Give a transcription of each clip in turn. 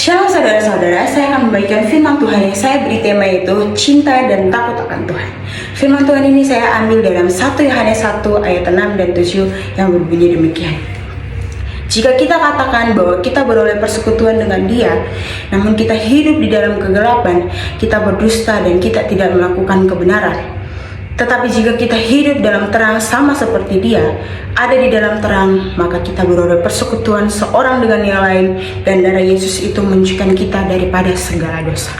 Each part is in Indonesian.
Shalom saudara-saudara, saya akan membagikan firman Tuhan yang saya beri tema yaitu cinta dan takut akan Tuhan. Firman Tuhan ini saya ambil dalam 1 Yohanes 1 ayat 6 dan 7 yang berbunyi demikian. Jika kita katakan bahwa kita beroleh persekutuan dengan Dia, namun kita hidup di dalam kegelapan, kita berdusta dan kita tidak melakukan kebenaran. Tetapi jika kita hidup dalam terang sama seperti Dia, ada di dalam terang, maka kita beroleh persekutuan seorang dengan yang lain, dan darah Yesus itu menyucikan kita daripada segala dosa.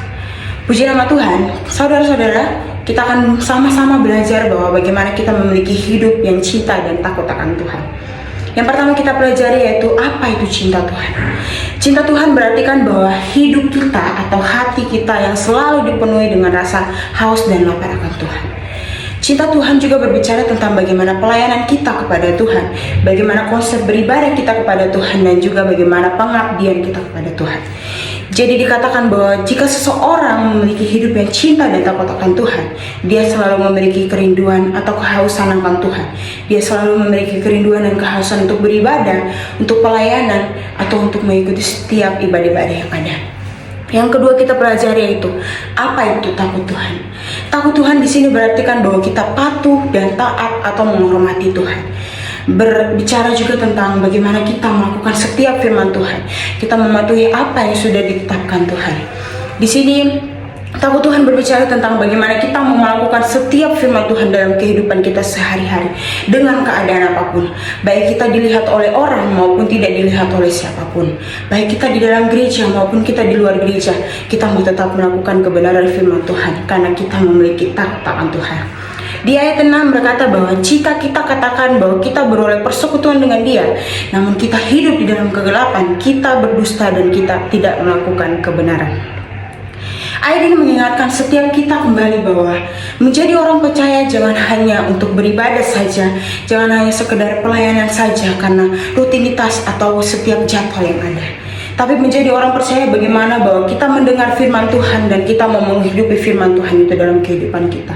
Puji nama Tuhan. Saudara-saudara, kita akan sama-sama belajar bahwa bagaimana kita memiliki hidup yang cinta dan takut akan Tuhan. Yang pertama kita pelajari yaitu apa itu cinta Tuhan. Cinta Tuhan berarti kan bahwa hidup kita atau hati kita yang selalu dipenuhi dengan rasa haus dan lapar akan Tuhan. Cinta Tuhan juga berbicara tentang bagaimana pelayanan kita kepada Tuhan, bagaimana konsep beribadah kita kepada Tuhan, dan juga bagaimana pengabdian kita kepada Tuhan. Jadi dikatakan bahwa jika seseorang memiliki hidup yang cinta dan takut akan Tuhan, dia selalu memiliki kerinduan atau kehausan akan Tuhan. Dia selalu memiliki kerinduan dan kehausan untuk beribadah, untuk pelayanan, atau untuk mengikuti setiap ibadah-ibadah yang ada. Yang kedua kita pelajari yaitu apa itu takut Tuhan. Takut Tuhan di sini berarti kan bahwa kita patuh dan taat atau menghormati Tuhan. Berbicara juga tentang bagaimana kita melakukan setiap firman Tuhan. Kita mematuhi apa yang sudah ditetapkan Tuhan. Di sini takut Tuhan berbicara tentang bagaimana kita mau melakukan setiap firman Tuhan dalam kehidupan kita sehari-hari dengan keadaan apapun. Baik kita dilihat oleh orang maupun tidak dilihat oleh siapapun. Baik kita di dalam gereja maupun kita di luar gereja, kita mau tetap melakukan kebenaran firman Tuhan karena kita memiliki takut akan Tuhan. Di ayat 6 berkata bahwa jika kita katakan bahwa kita beroleh persekutuan dengan Dia, namun kita hidup di dalam kegelapan, kita berdusta dan kita tidak melakukan kebenaran. Ayat ini mengingatkan setiap kita kembali bahwa menjadi orang percaya jangan hanya untuk beribadah saja, jangan hanya sekedar pelayanan saja karena rutinitas atau setiap jadwal yang ada. Tapi menjadi orang percaya bagaimana bahwa kita mendengar firman Tuhan dan kita mau menghidupi firman Tuhan itu dalam kehidupan kita.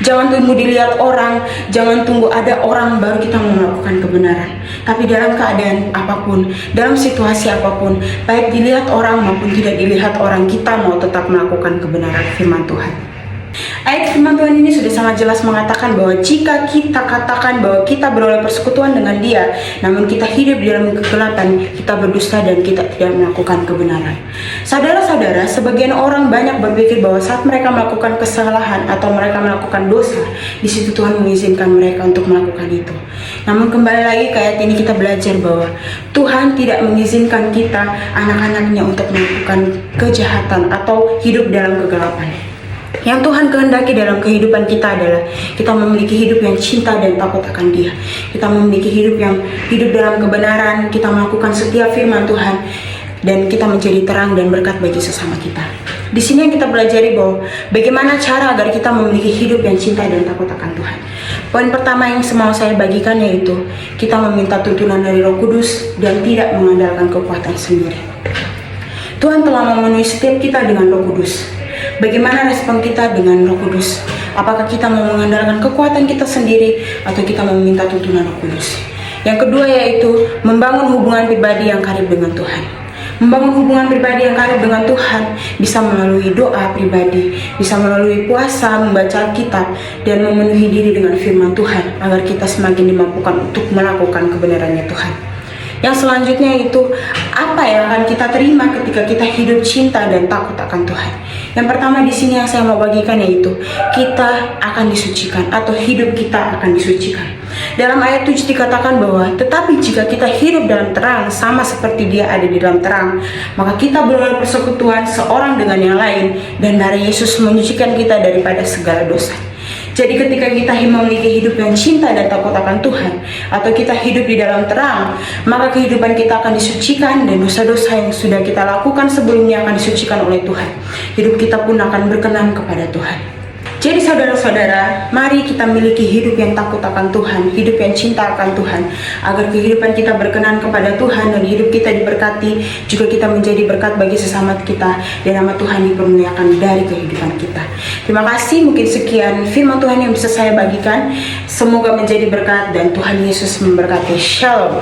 Jangan tunggu dilihat orang, jangan tunggu ada orang baru kita mau melakukan kebenaran. Tapi dalam keadaan apapun, dalam situasi apapun, baik dilihat orang maupun tidak dilihat orang, kita mau tetap melakukan kebenaran firman Tuhan. Ayat firman Tuhan ini sudah sangat jelas mengatakan bahwa jika kita katakan bahwa kita beroleh persekutuan dengan Dia, namun kita hidup di dalam kegelapan, kita berdusta dan kita tidak melakukan kebenaran. Saudara-saudara, sebagian orang banyak berpikir bahwa saat mereka melakukan kesalahan atau mereka melakukan dosa, di situ Tuhan mengizinkan mereka untuk melakukan itu. Namun kembali lagi ke ayat ini kita belajar bahwa Tuhan tidak mengizinkan kita, anak-anaknya, untuk melakukan kejahatan atau hidup dalam kegelapan. Yang Tuhan kehendaki dalam kehidupan kita adalah kita memiliki hidup yang cinta dan takut akan Dia. Kita memiliki hidup yang hidup dalam kebenaran, kita melakukan setiap firman Tuhan, dan kita menjadi terang dan berkat bagi sesama kita. Di sini yang kita pelajari bahwa bagaimana cara agar kita memiliki hidup yang cinta dan takut akan Tuhan. Poin pertama yang mau saya bagikan yaitu kita meminta tuntunan dari Roh Kudus dan tidak mengandalkan kekuatan sendiri. Tuhan telah memenuhi setiap kita dengan Roh Kudus. Bagaimana respon kita dengan Roh Kudus? Apakah kita mau mengandalkan kekuatan kita sendiri atau kita mau meminta tuntunan Roh Kudus? Yang kedua yaitu membangun hubungan pribadi yang karib dengan Tuhan. Membangun hubungan pribadi yang karib dengan Tuhan bisa melalui doa pribadi, bisa melalui puasa, membaca Alkitab, dan memenuhi diri dengan firman Tuhan agar kita semakin dimampukan untuk melakukan kebenarannya Tuhan. Yang selanjutnya itu apa yang akan kita terima ketika kita hidup cinta dan takut akan Tuhan. Yang pertama di sini yang saya mau bagikan yaitu kita akan disucikan atau hidup kita akan disucikan. Dalam ayat 7 dikatakan bahwa tetapi jika kita hidup dalam terang sama seperti Dia ada di dalam terang, maka kita beroleh persekutuan seorang dengan yang lain, dan darah Yesus menyucikan kita daripada segala dosa. Jadi ketika kita memiliki hidup yang cinta dan takut akan Tuhan, atau kita hidup di dalam terang, maka kehidupan kita akan disucikan dan dosa-dosa yang sudah kita lakukan sebelumnya akan disucikan oleh Tuhan. Hidup kita pun akan berkenan kepada Tuhan. Jadi saudara-saudara, mari kita miliki hidup yang takut akan Tuhan, hidup yang cinta akan Tuhan, agar kehidupan kita berkenan kepada Tuhan dan hidup kita diberkati, juga kita menjadi berkat bagi sesama kita, dan nama Tuhan dipermuliakan dari kehidupan kita. Terima kasih, mungkin sekian firman Tuhan yang bisa saya bagikan. Semoga menjadi berkat dan Tuhan Yesus memberkati. Shalom.